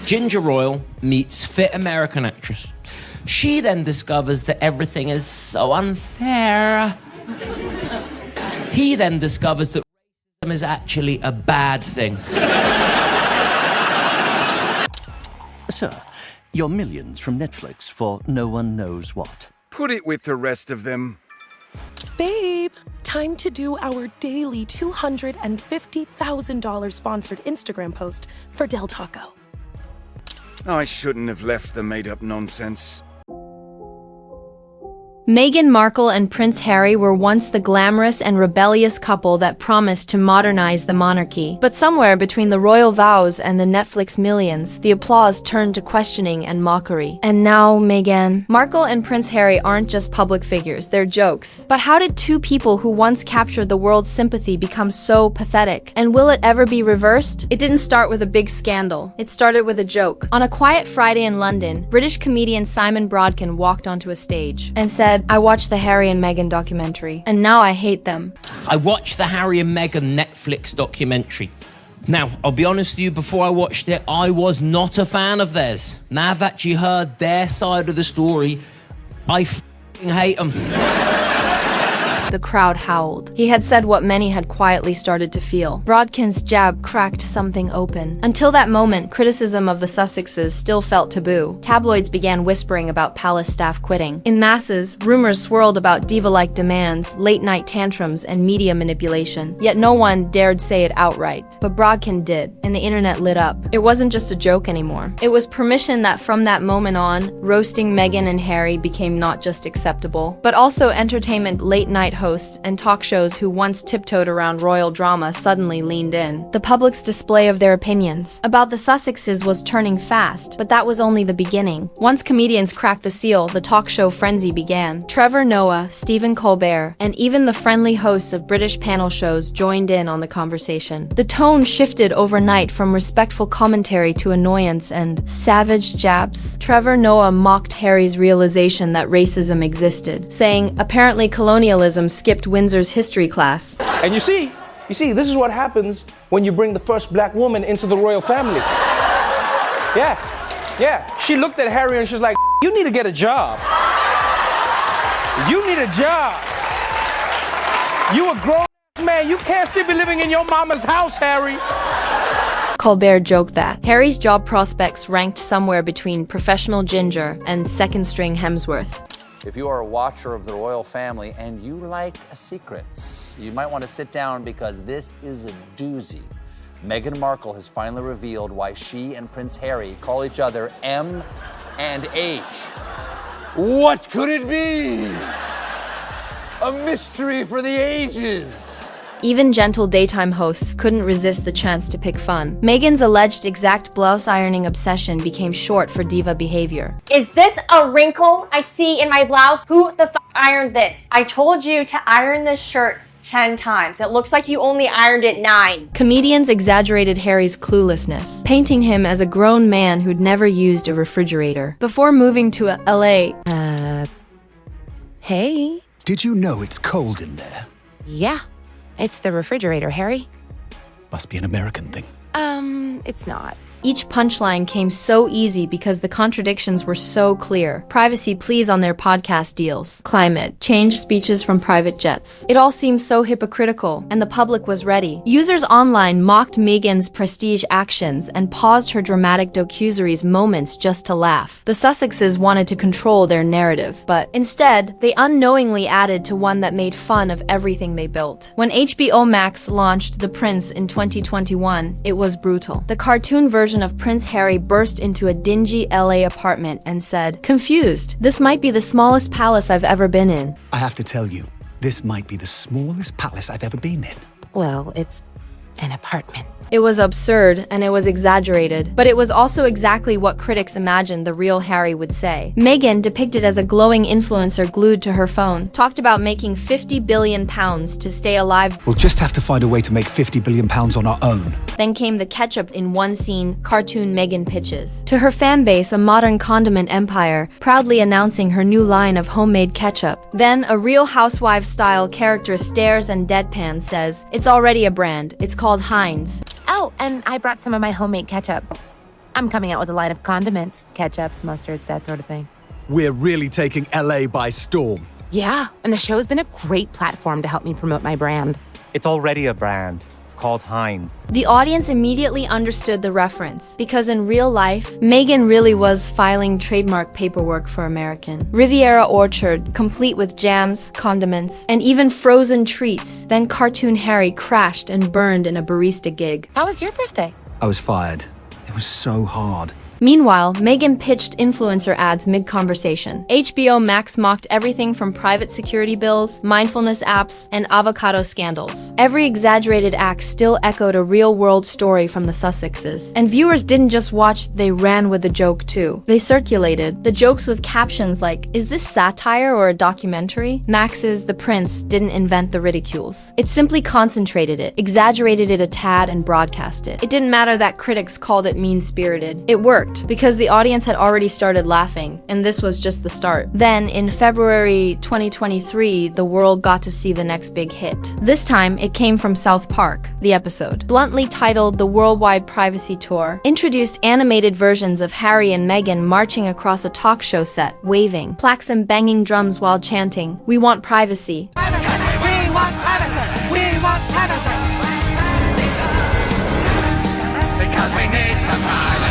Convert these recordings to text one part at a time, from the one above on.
Ginger Royal meets fit American actress. She then discovers that everything is so unfair. He then discovers that racism is actually a bad thing. Sir, your millions from Netflix for no one knows what. Put it with the rest of them. Babe, time to do our daily $250,000 sponsored Instagram post for Del Taco. I shouldn't have left the made-up nonsense. Meghan Markle and Prince Harry were once the glamorous and rebellious couple that promised to modernize the monarchy. But somewhere between the royal vows and the Netflix millions, the applause turned to questioning and mockery. And now, Meghan Markle and Prince Harry aren't just public figures, they're jokes. But how did two people who once captured the world's sympathy become so pathetic? And will it ever be reversed? It didn't start with a big scandal. It started with a joke. On a quiet Friday in London, British comedian Simon Brodkin walked onto a stage and said, "I watched the Harry and Meghan documentary, and now I hate them." I watched the Harry and Meghan Netflix documentary. Now, I'll be honest with you, before I watched it, I was not a fan of theirs. Now I've actually heard their side of the story, I f***ing hate them. The crowd howled. He had said what many had quietly started to feel. Brodkin's jab cracked something open. Until that moment, criticism of the Sussexes still felt taboo. Tabloids began whispering about palace staff quitting. In masses, rumors swirled about diva-like demands, late-night tantrums, and media manipulation. Yet no one dared say it outright. But Brodkin did, and the internet lit up. It wasn't just a joke anymore. It was permission that from that moment on, roasting Meghan and Harry became not just acceptable, but also entertainment late-night hosts and talk shows who once tiptoed around royal drama suddenly leaned in. The public's display of their opinions about the Sussexes was turning fast, but that was only the beginning. Once comedians cracked the seal, the talk show frenzy began. Trevor Noah, Stephen Colbert, and even the friendly hosts of British panel shows joined in on the conversation. The tone shifted overnight from respectful commentary to annoyance and savage jabs. Trevor Noah mocked Harry's realization that racism existed, saying, "Apparently colonialism skipped Windsor's history class." And you see, this is what happens when you bring the first black woman into the royal family. Yeah. She looked at Harry and she's like, "You need to get a job. You need a job. You a grown man. You can't still be living in your mama's house, Harry." Colbert joked that Harry's job prospects ranked somewhere between professional Ginger and second-string Hemsworth. If you are a watcher of the royal family and you like secrets, you might want to sit down because this is a doozy. Meghan Markle has finally revealed why she and Prince Harry call each other M and H. What could it be? A mystery for the ages. Even gentle daytime hosts couldn't resist the chance to pick fun. Meghan's alleged exact blouse ironing obsession became short for diva behavior. Is this a wrinkle I see in my blouse? Who the f*** ironed this? I told you to iron this shirt 10 times. It looks like you only ironed it 9. Comedians exaggerated Harry's cluelessness, painting him as a grown man who'd never used a refrigerator. Before moving to LA, Hey. Did you know it's cold in there? Yeah, it's the refrigerator, Harry. Must be an American thing. It's not. each punchline came so easy because the contradictions were so clear. Privacy pleas on their podcast deals. Climate change speeches from private jets. It all seemed so hypocritical, and the public was ready. Users online mocked Meghan's prestige actions and paused her dramatic docuseries moments just to laugh. The Sussexes wanted to control their narrative, but instead, they unknowingly added to one that made fun of everything they built. When HBO Max launched The Prince in 2021, it was brutal. The cartoon version of Prince Harry burst into a dingy LA apartment and said, "Confused. This might be the smallest palace I've ever been in." I have to tell you, this might be the smallest palace I've ever been in. Well, it's an apartment. It was absurd and it was exaggerated, but it was also exactly what critics imagined the real Harry would say. Meghan, depicted as a glowing influencer glued to her phone, talked about making £50 billion to stay alive. We'll just have to find a way to make £50 billion on our own. Then came the ketchup in one scene, cartoon Meghan pitches. To her fan base, a modern condiment empire, proudly announcing her new line of homemade ketchup. Then a Real Housewives-style character stares and deadpan says, "It's already a brand. It's called Heinz." Oh, and I brought some of my homemade ketchup. I'm coming out with a line of condiments, ketchups, mustards, that sort of thing. We're really taking LA by storm. Yeah, and the show's been a great platform to help me promote my brand. It's already a brand. It's called Heinz. The audience immediately understood the reference, because in real life, Meghan really was filing trademark paperwork for American. Riviera Orchard, complete with jams, condiments, and even frozen treats. Then cartoon Harry crashed and burned in a barista gig. How was your first day? I was fired. It was so hard. Meanwhile, Meghan pitched influencer ads mid-conversation. HBO Max mocked everything from private security bills, mindfulness apps, and avocado scandals. Every exaggerated act still echoed a real-world story from the Sussexes. And viewers didn't just watch, they ran with the joke too. They circulated the jokes with captions like, "Is this satire or a documentary?" Max's The Prince didn't invent the ridicules. It simply concentrated it, exaggerated it a tad, and broadcast it. It didn't matter that critics called it mean-spirited. It worked, because the audience had already started laughing, and this was just the start. Then, in February 2023, the world got to see the next big hit. This time, it came from South Park. The episode, bluntly titled The Worldwide Privacy Tour, introduced animated versions of Harry and Meghan marching across a talk show set, waving, plaques and banging drums while chanting, "We want privacy." We want privacy! We want privacy! Because we need some privacy!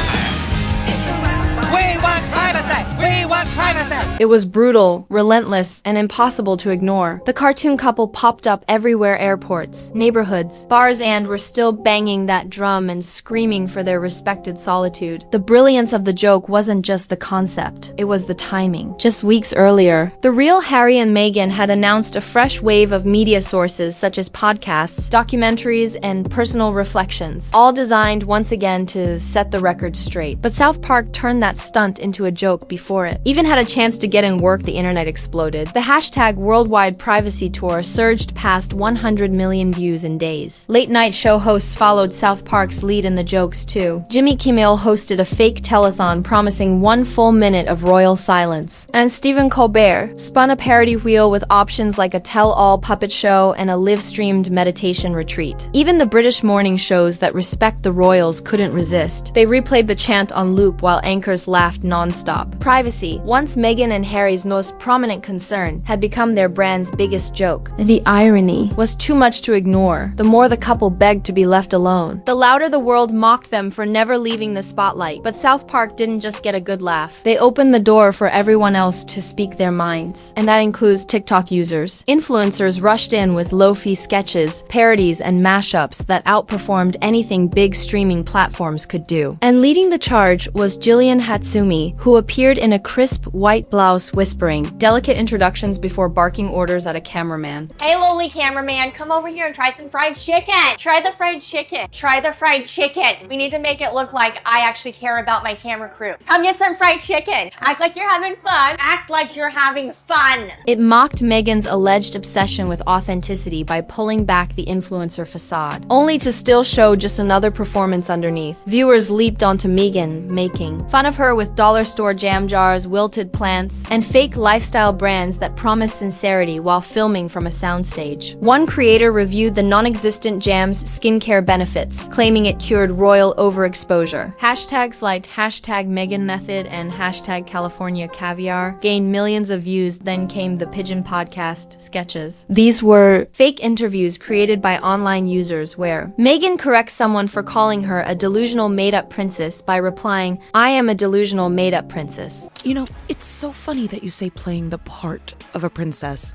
We want privacy! We want privacy! It was brutal, relentless, and impossible to ignore. The cartoon couple popped up everywhere: airports, neighborhoods, bars, and were still banging that drum and screaming for their respected solitude. The brilliance of the joke wasn't just the concept, it was the timing. Just weeks earlier, the real Harry and Meghan had announced a fresh wave of media sources such as podcasts, documentaries, and personal reflections, all designed once again to set the record straight. But South Park turned that stunt into a joke before it even had a chance to get in work. The internet exploded. The hashtag Worldwide Privacy Tour surged past 100 million views in days. Late-night show hosts followed South Park's lead in the jokes too. Jimmy Kimmel hosted a fake telethon promising 1 full minute of royal silence. And Stephen Colbert spun a parody wheel with options like a tell-all puppet show and a live-streamed meditation retreat. Even the British morning shows that respect the royals couldn't resist. They replayed the chant on loop while anchors laughed non-stop. Privacy, once Meghan and Harry's most prominent concern, had become their brand's biggest joke. The irony was too much to ignore. The more the couple begged to be left alone, the louder the world mocked them for never leaving the spotlight. But South Park didn't just get a good laugh. They opened the door for everyone else to speak their minds. And that includes TikTok users. Influencers rushed in with low-fi sketches, parodies, and mashups that outperformed anything big streaming platforms could do. And leading the charge was Jillian Hatsumi, who appeared in a crisp white blouse whispering delicate introductions before barking orders at a cameraman. Hey, lowly cameraman, come over here and try some fried chicken. Try the fried chicken. Try the fried chicken. We need to make it look like I actually care about my camera crew. Come get some fried chicken. Act like you're having fun. Act like you're having fun. It mocked Meghan's alleged obsession with authenticity by pulling back the influencer facade, only to still show just another performance underneath. Viewers leaped onto Meghan, making fun of her with dollar store jam jars, wilted plants, and fake lifestyle brands that promise sincerity while filming from a soundstage. One creator reviewed the non-existent jam's skincare benefits, claiming it cured royal overexposure. Hashtags like hashtag Meghan Method and hashtag California Caviar gained millions of views. Then came the Pigeon Podcast sketches. These were fake interviews created by online users where Meghan corrects someone for calling her a delusional made-up princess by replying, "I am a delusional made-up princess." You know, it's so funny that you say playing the part of a princess.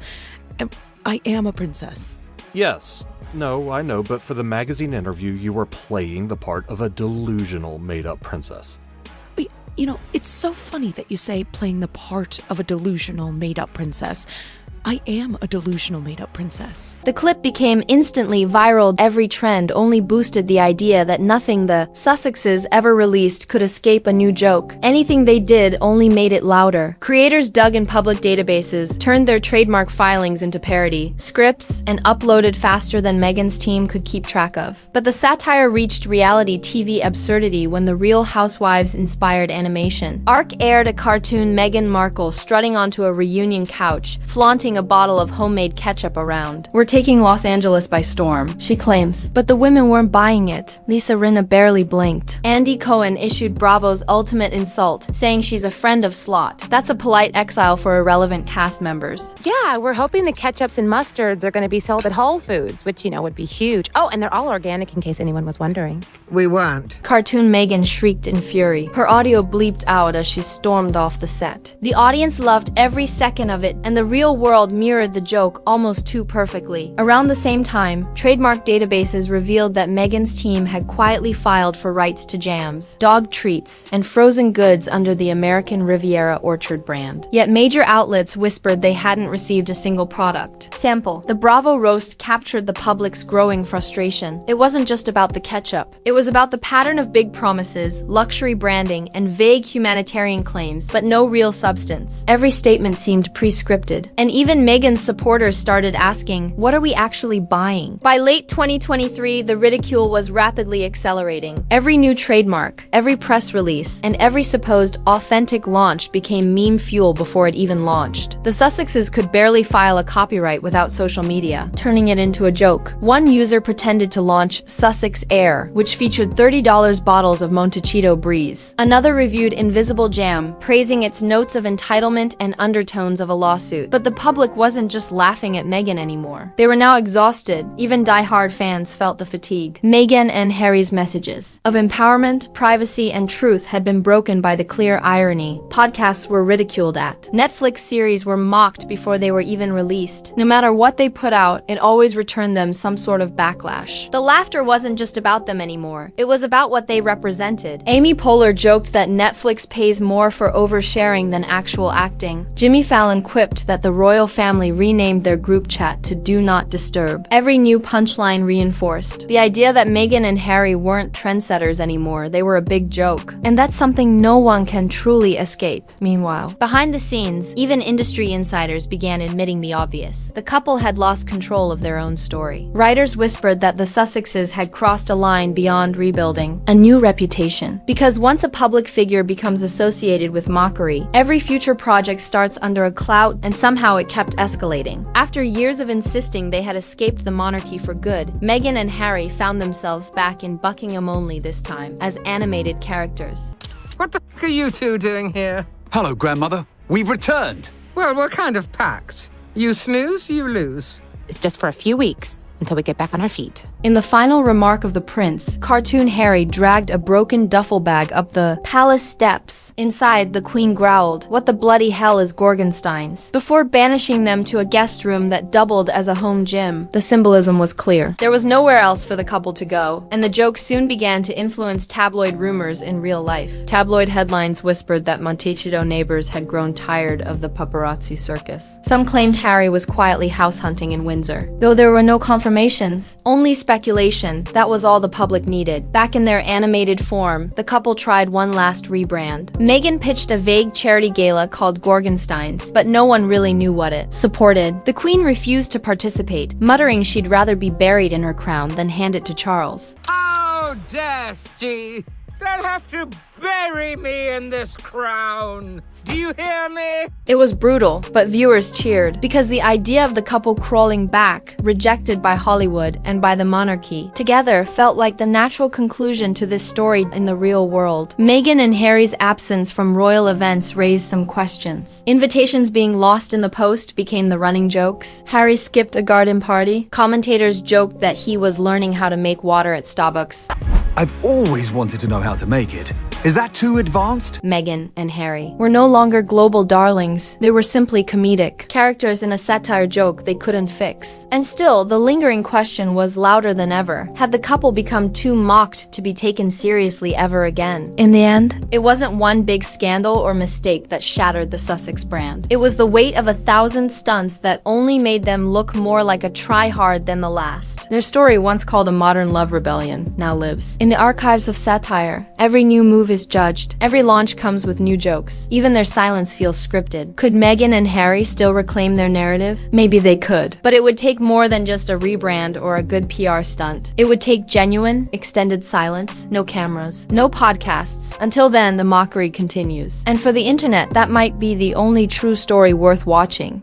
I am a princess. Yes. No, I know, but for the magazine interview, you were playing the part of a delusional made-up princess. You know, it's so funny that you say playing the part of a delusional made-up princess. I am a delusional made-up princess. The clip became instantly viral. Every trend only boosted the idea that nothing the Sussexes ever released could escape a new joke. Anything they did only made it louder. Creators dug in public databases, turned their trademark filings into parody scripts, and uploaded faster than Meghan's team could keep track of. But the satire reached reality TV absurdity when the Real Housewives inspired animation. ARC aired a cartoon Meghan Markle strutting onto a reunion couch, flaunting waving a bottle of homemade ketchup around. "We're taking Los Angeles by storm," she claims. But the women weren't buying it. Lisa Rinna barely blinked. Andy Cohen issued Bravo's ultimate insult, saying she's a friend of Slot. That's a polite exile for irrelevant cast members. Yeah, we're hoping the ketchups and mustards are going to be sold at Whole Foods, which, would be huge. Oh, and they're all organic in case anyone was wondering. We weren't. Cartoon Meghan shrieked in fury. Her audio bleeped out as she stormed off the set. The audience loved every second of it, and the real world mirrored the joke almost too perfectly. Around the same time, trademark databases revealed that Meghan's team had quietly filed for rights to jams, dog treats, and frozen goods under the American Riviera Orchard brand. Yet major outlets whispered they hadn't received a single product. Sample. The Bravo roast captured the public's growing frustration. It wasn't just about the ketchup. It was about the pattern of big promises, luxury branding, and vague humanitarian claims, but no real substance. Every statement seemed pre-scripted. And even Meghan's supporters started asking, what are we actually buying? By late 2023, the ridicule was rapidly accelerating. Every new trademark, every press release, and every supposed authentic launch became meme fuel before it even launched. The Sussexes could barely file a copyright without social media, turning it into a joke. One user pretended to launch Sussex Air, which featured $30 bottles of Montecito Breeze. Another reviewed Invisible Jam, praising its notes of entitlement and undertones of a lawsuit. But the public wasn't just laughing at Meghan anymore. They were now exhausted. Even die-hard fans felt the fatigue. Meghan and Harry's messages of empowerment, privacy, and truth had been broken by the clear irony. Podcasts were ridiculed at. Netflix series were mocked before they were even released. No matter what they put out, it always returned them some sort of backlash. The laughter wasn't just about them anymore. It was about what they represented. Amy Poehler joked that Netflix pays more for oversharing than actual acting. Jimmy Fallon quipped that the royal family renamed their group chat to Do Not Disturb. Every new punchline reinforced the idea that Meghan and Harry weren't trendsetters anymore. They were a big joke. And that's something no one can truly escape. Meanwhile, behind the scenes, even industry insiders began admitting the obvious. The couple had lost control of their own story. Writers whispered that the Sussexes had crossed a line beyond rebuilding, a new reputation. Because once a public figure becomes associated with mockery, every future project starts under a clout, and somehow it kept escalating. After years of insisting they had escaped the monarchy for good, Meghan and Harry found themselves back in Buckingham only this time, as animated characters. What the f*** are you two doing here? Hello, Grandmother. We've returned. Well, we're kind of packed. You snooze, you lose. It's just for a few weeks, until we get back on our feet. In the final remark of the prince, cartoon Harry dragged a broken duffel bag up the palace steps. Inside, the queen growled, "What the bloody hell is Gorgenstein's?" before banishing them to a guest room that doubled as a home gym. The symbolism was clear. There was nowhere else for the couple to go, and the joke soon began to influence tabloid rumors in real life. Tabloid headlines whispered that Montecito neighbors had grown tired of the paparazzi circus. Some claimed Harry was quietly house hunting in Windsor. Though there were no confirmations, only speculation, that was all the public needed. Back in their animated form, the couple tried one last rebrand. Meghan pitched a vague charity gala called Gorgenstein's, but no one really knew what it supported. The queen refused to participate, muttering she'd rather be buried in her crown than hand it to Charles. How dare she? They'll have to bury me in this crown. Do you hear me? It was brutal, but viewers cheered, because the idea of the couple crawling back, rejected by Hollywood and by the monarchy, together felt like the natural conclusion to this story in the real world. Meghan and Harry's absence from royal events raised some questions. Invitations being lost in the post became the running jokes. Harry skipped a garden party. Commentators joked that he was learning how to make water at Starbucks. I've always wanted to know how to make it. Is that too advanced? Meghan and Harry were no longer global darlings. They were simply comedic characters in a satire joke they couldn't fix. And still, the lingering question was louder than ever. Had the couple become too mocked to be taken seriously ever again? In the end, it wasn't one big scandal or mistake that shattered the Sussex brand. It was the weight of 1,000 stunts that only made them look more like a try-hard than the last. Their story, once called a modern love rebellion, now lives. In the archives of satire, every new move is judged. Every launch comes with new jokes. Even their silence feels scripted. Could Meghan and Harry still reclaim their narrative? Maybe they could. But it would take more than just a rebrand or a good PR stunt. It would take genuine, extended silence, no cameras, no podcasts. Until then, the mockery continues. And for the internet, that might be the only true story worth watching.